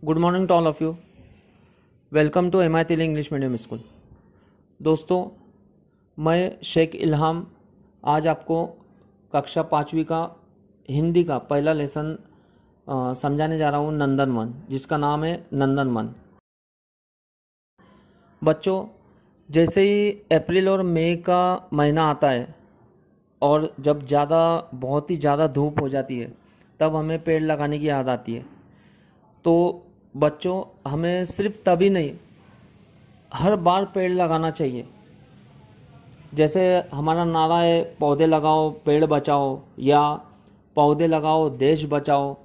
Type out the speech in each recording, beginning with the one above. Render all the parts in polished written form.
Good morning to all of you. Welcome to M I तिल English medium school. दोस्तों, मैं शेख इल्हाम आज आपको कक्षा 5वीं का हिंदी का पहला लेसन समझाने जा रहा हूँ, नंदनवन, जिसका नाम है नंदनवन। बच्चों, जैसे ही अप्रैल और मई का महीना आता है और जब बहुत ही ज़्यादा धूप हो जाती है, तब हमें पेड़ लगाने की याद आती है। तो बच्चों, हमें सिर्फ तभी नहीं, हर बार पेड़ लगाना चाहिए। जैसे हमारा नारा है, पौधे लगाओ पेड़ बचाओ, या पौधे लगाओ देश बचाओ।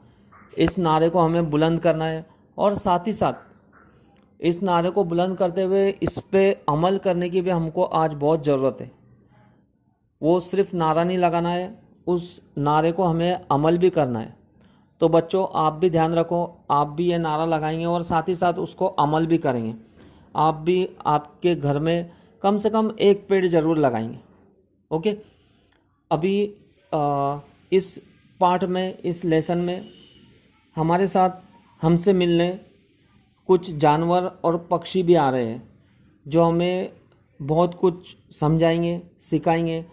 इस नारे को हमें बुलंद करना है और साथ ही साथ इस नारे को बुलंद करते हुए इस पे अमल करने की भी हमको आज बहुत ज़रूरत है। वो सिर्फ नारा नहीं लगाना है, उस नारे को हमें अमल भी करना है। तो बच्चों, आप भी ध्यान रखो, आप भी ये नारा लगाएंगे और साथ ही साथ उसको अमल भी करेंगे। आप भी आपके घर में कम से कम एक पेड़ ज़रूर लगाएंगे। ओके। अभी इस पार्ट में, इस लेसन में हमारे साथ हमसे मिलने कुछ जानवर और पक्षी भी आ रहे हैं, जो हमें बहुत कुछ समझाएंगे, सिखाएंगे।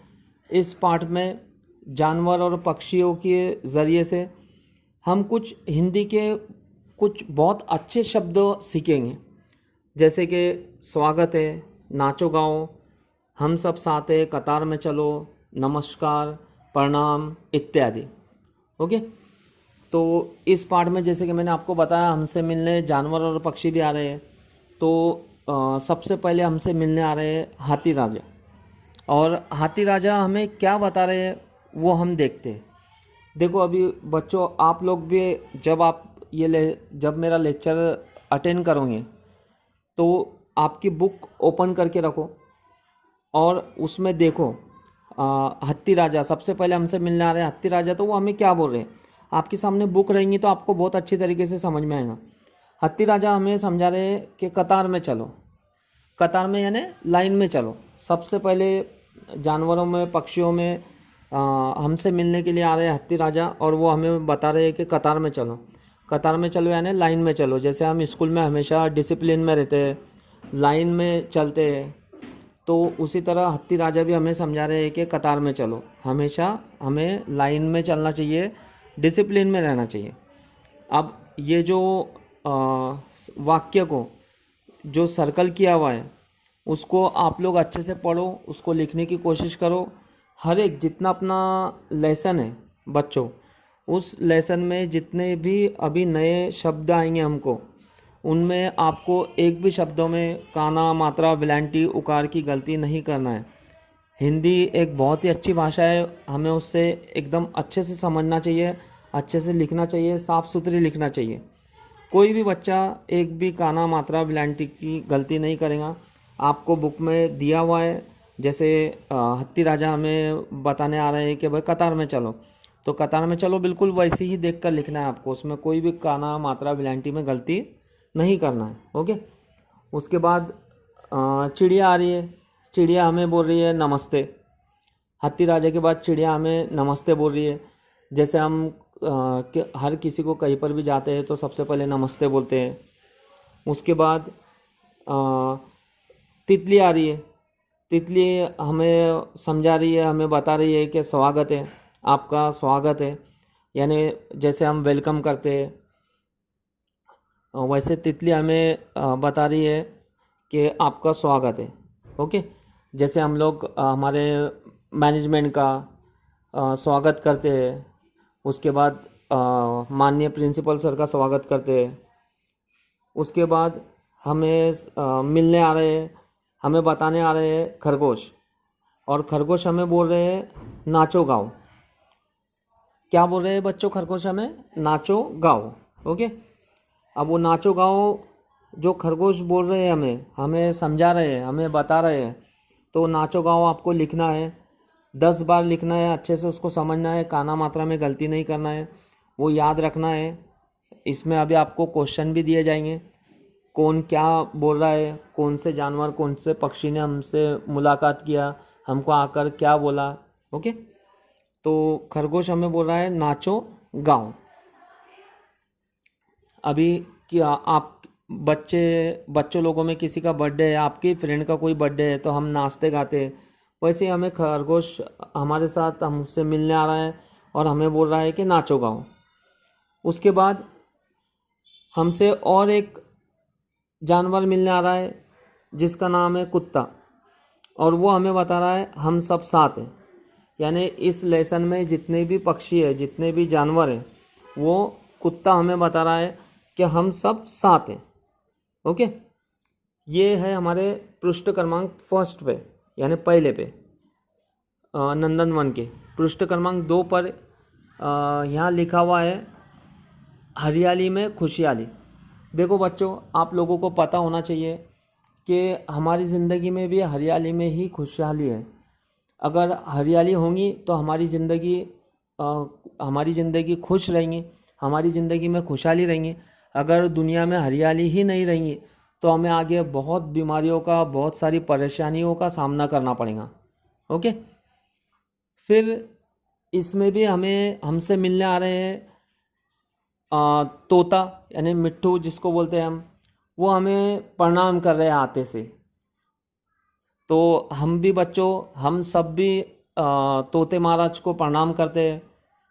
इस पार्ट में जानवर और पक्षियों के ज़रिए से हम कुछ हिंदी के कुछ बहुत अच्छे शब्द सीखेंगे, जैसे कि स्वागत है, नाचो गाओ, हम सब साथ है, कतार में चलो, नमस्कार, प्रणाम इत्यादि। ओके। तो इस पार्ट में जैसे कि मैंने आपको बताया, हमसे मिलने जानवर और पक्षी भी आ रहे हैं। तो सबसे पहले हमसे मिलने आ रहे हैं हाथी राजा। और हाथी राजा हमें क्या बता रहे हैं वो हम देखते हैं। देखो, अभी बच्चों, आप लोग भी जब मेरा लेक्चर अटेंड करोगे तो आपकी बुक ओपन करके रखो और उसमें देखो हत्ती राजा सबसे पहले हमसे मिलने आ रहे हैं। हत्ती राजा, तो वो हमें क्या बोल रहे हैं, आपके सामने बुक रहेंगी तो आपको बहुत अच्छी तरीके से समझ में आएगा। हत्ती राजा हमें समझा रहे हैं कि कतार में चलो, कतार में यानी लाइन में चलो। सबसे पहले जानवरों में, पक्षियों में हमसे मिलने के लिए आ रहे हैं हत्ती राजा, और वो हमें बता रहे हैं कि कतार में चलो। कतार में चलो यानी लाइन में चलो। जैसे हम स्कूल में हमेशा डिसिप्लिन में रहते हैं, लाइन में चलते हैं, तो उसी तरह हत्ती राजा भी हमें समझा रहे हैं कि कतार में चलो, हमेशा हमें लाइन में चलना चाहिए, डिसिप्लिन में रहना चाहिए। अब ये जो वाक्य को जो सर्कल किया हुआ है, उसको आप लोग अच्छे से पढ़ो, उसको लिखने की कोशिश करो। हर एक जितना अपना लेसन है बच्चों, उस लेसन में जितने भी अभी नए शब्द आएंगे हमको, उनमें आपको एक भी शब्दों में काना, मात्रा, विलांटी, उकार की गलती नहीं करना है। हिंदी एक बहुत ही अच्छी भाषा है, हमें उससे एकदम अच्छे से समझना चाहिए, अच्छे से लिखना चाहिए, साफ़ सुथरी लिखना चाहिए। कोई भी बच्चा एक भी काना, मात्रा, विलांटी की गलती नहीं करेगा। आपको बुक में दिया हुआ है, जैसे हत्ती राजा हमें बताने आ रहे हैं कि भाई कतार में चलो, तो कतार में चलो बिल्कुल वैसे ही देख कर लिखना है आपको, उसमें कोई भी काना, मात्रा, विलांटी में गलती नहीं करना है। ओके। उसके बाद चिड़िया आ रही है, चिड़िया हमें बोल रही है नमस्ते। हत्ती राजा के बाद चिड़िया हमें नमस्ते बोल रही है। जैसे हम हर किसी को कहीं पर भी जाते हैं तो सबसे पहले नमस्ते बोलते हैं। उसके बाद तितली आ रही है, तितली हमें समझा रही है, हमें बता रही है कि स्वागत है, आपका स्वागत है, यानी जैसे हम वेलकम करते हैं वैसे तितली हमें बता रही है कि आपका स्वागत है। ओके। जैसे हम लोग हमारे मैनेजमेंट का स्वागत करते हैं, उसके बाद माननीय प्रिंसिपल सर का स्वागत करते हैं। उसके बाद हमें मिलने आ रहे हैं, हमें बताने आ रहे हैं खरगोश, और खरगोश हमें बोल रहे हैं नाचो गाओ। क्या बोल रहे हैं बच्चों खरगोश हमें? नाचो गाओ। ओके। अब वो नाचो गाओ जो खरगोश बोल रहे हैं, हमें समझा रहे हैं, हमें बता रहे हैं, तो नाचो गाओ आपको लिखना है, 10 बार लिखना है, अच्छे से उसको समझना है, काना मात्रा में गलती नहीं करना है, वो याद रखना है। इसमें अभी आपको क्वेश्चन भी दिए जाएंगे, कौन क्या बोल रहा है, कौन से जानवर, कौन से पक्षी ने हमसे मुलाकात किया, हमको आकर क्या बोला। ओके। तो खरगोश हमें बोल रहा है नाचो गाओ। अभी कि आप बच्चों लोगों में किसी का बर्थडे है, आपके फ्रेंड का कोई बर्थडे है, तो हम नाचते गाते हैं। वैसे ही हमें खरगोश हमारे साथ हमसे मिलने आ रहा है और हमें बोल रहा है कि नाचो गाओ। उसके बाद हमसे और एक जानवर मिलने आ रहा है जिसका नाम है कुत्ता, और वो हमें बता रहा है हम सब साथ हैं। यानी इस लेसन में जितने भी पक्षी है, जितने भी जानवर हैं, वो कुत्ता हमें बता रहा है कि हम सब साथ हैं। ओके, ये है हमारे पृष्ठ क्रमांक फर्स्ट पे, यानी पहले पे, नंदनवन के। पृष्ठ क्रमांक 2 पर यहाँ लिखा हुआ है हरियाली में खुशहाली। देखो बच्चों, आप लोगों को पता होना चाहिए कि हमारी ज़िंदगी में भी हरियाली में ही खुशहाली है। अगर हरियाली होगी तो हमारी ज़िंदगी खुश रहेंगी, हमारी ज़िंदगी में खुशहाली रहेंगी। अगर दुनिया में हरियाली ही नहीं रहेंगी तो हमें आगे बहुत बीमारियों का, बहुत सारी परेशानियों का सामना करना पड़ेगा। ओके, फिर इसमें भी हमसे मिलने आ रहे हैं तोता, यानी मिट्ठू जिसको बोलते हैं हम। वो हमें प्रणाम कर रहे हैं आते से। तो हम भी बच्चों, हम सब भी तोते महाराज को प्रणाम करते हैं।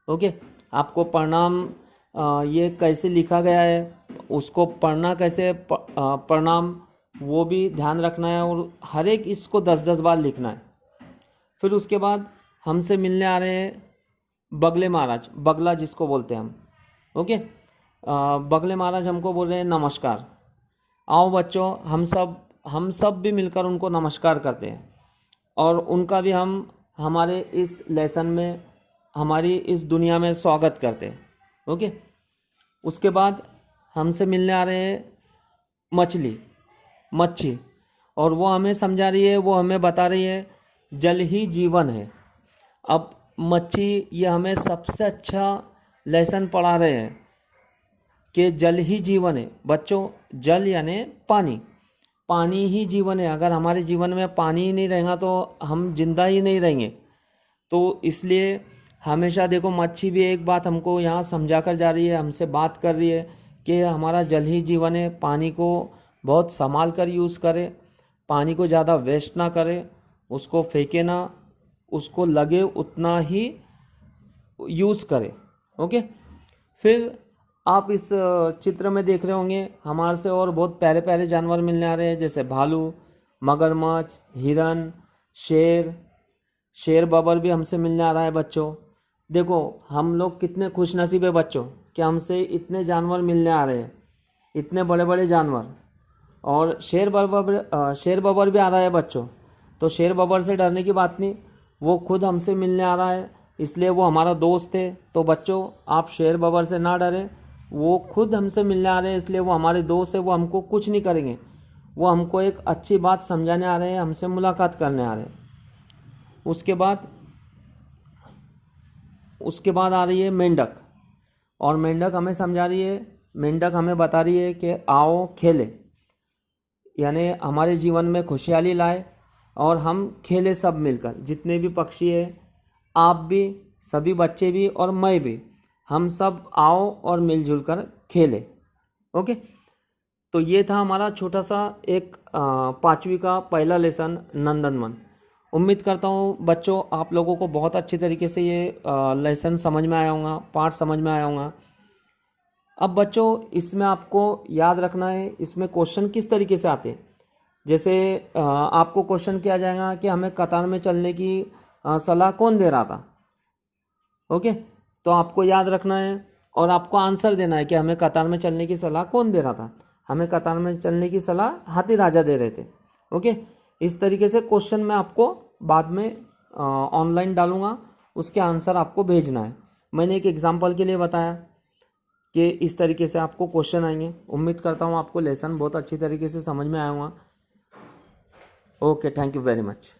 ओके, आपको प्रणाम ये कैसे लिखा गया है, उसको पढ़ना कैसे, प्रणाम वो भी ध्यान रखना है, और हर एक इसको 10-10 बार लिखना है। फिर उसके बाद हमसे मिलने आ रहे हैं बगले महाराज, बगला जिसको बोलते हैं हम। ओके, बगले महाराज हमको बोल रहे हैं नमस्कार। आओ बच्चों, हम सब भी मिलकर उनको नमस्कार करते हैं, और उनका भी हम हमारे इस लेसन में, हमारी इस दुनिया में स्वागत करते हैं। ओके, उसके बाद हमसे मिलने आ रहे हैं मच्छी, और वो हमें समझा रही है, वो हमें बता रही है जल ही जीवन है। अब मच्छी ये हमें सबसे अच्छा लेसन पढ़ा रहे हैं कि जल ही जीवन है। बच्चों, जल यानी पानी ही जीवन है। अगर हमारे जीवन में पानी ही नहीं रहेगा तो हम जिंदा ही नहीं रहेंगे। तो इसलिए हमेशा देखो, मच्छी भी एक बात हमको यहाँ समझा कर जा रही है, हमसे बात कर रही है कि हमारा जल ही जीवन है। पानी को बहुत संभाल कर यूज़ करें, पानी को ज़्यादा वेस्ट ना करें, उसको फेंके ना, उसको लगे उतना ही यूज़ करें। ओके, फिर आप इस चित्र में देख रहे होंगे हमारे से और बहुत प्यारे प्यारे जानवर मिलने आ रहे हैं, जैसे भालू, मगरमच्छ, हिरन, शेर बबर भी हमसे मिलने आ रहा है। बच्चों देखो, हम लोग कितने खुशनसीब है बच्चों कि हमसे इतने जानवर मिलने आ रहे हैं, इतने बड़े बड़े जानवर। और शेर बबर भी आ रहा है बच्चों। तो शेर बबर से डरने की बात नहीं, वो खुद हमसे मिलने आ रहा है, इसलिए वो हमारा दोस्त है। तो बच्चों, आप शेर बबर से ना डरें, वो खुद हमसे मिलने आ रहे हैं, इसलिए वो हमारे दोस्त है, वो हमको कुछ नहीं करेंगे। वो हमको एक अच्छी बात समझाने आ रहे हैं, हमसे मुलाकात करने आ रहे हैं। उसके बाद आ रही है मेंढक, और मेंढक हमें समझा रही है, मेंढक हमें बता रही है कि आओ खेले, यानी हमारे जीवन में खुशहाली लाए और हम खेले सब मिलकर। जितने भी पक्षी है, आप भी, सभी बच्चे भी और मैं भी, हम सब आओ और मिलजुल कर खेले। ओके, तो ये था हमारा छोटा सा एक 5वीं का पहला लेसन नंदनवन। उम्मीद करता हूँ बच्चों, आप लोगों को बहुत अच्छी तरीके से ये लेसन समझ में आया होगा, पाठ समझ में आया होगा। अब बच्चों, इसमें आपको याद रखना है, इसमें क्वेश्चन किस तरीके से आते हैं। जैसे आपको क्वेश्चन किया जाएगा कि हमें कतार में चलने की सलाह कौन दे रहा था। ओके, तो आपको याद रखना है और आपको आंसर देना है कि हमें कतार में चलने की सलाह कौन दे रहा था। हमें कतार में चलने की सलाह हाथी राजा दे रहे थे। ओके, इस तरीके से क्वेश्चन मैं आपको बाद में ऑनलाइन डालूंगा, उसके आंसर आपको भेजना है। मैंने एक एग्जांपल के लिए बताया कि इस तरीके से आपको क्वेश्चन आएंगे। उम्मीद करता हूँ आपको लेसन बहुत अच्छी तरीके से समझ में आया होगा। Okay, thank you very much.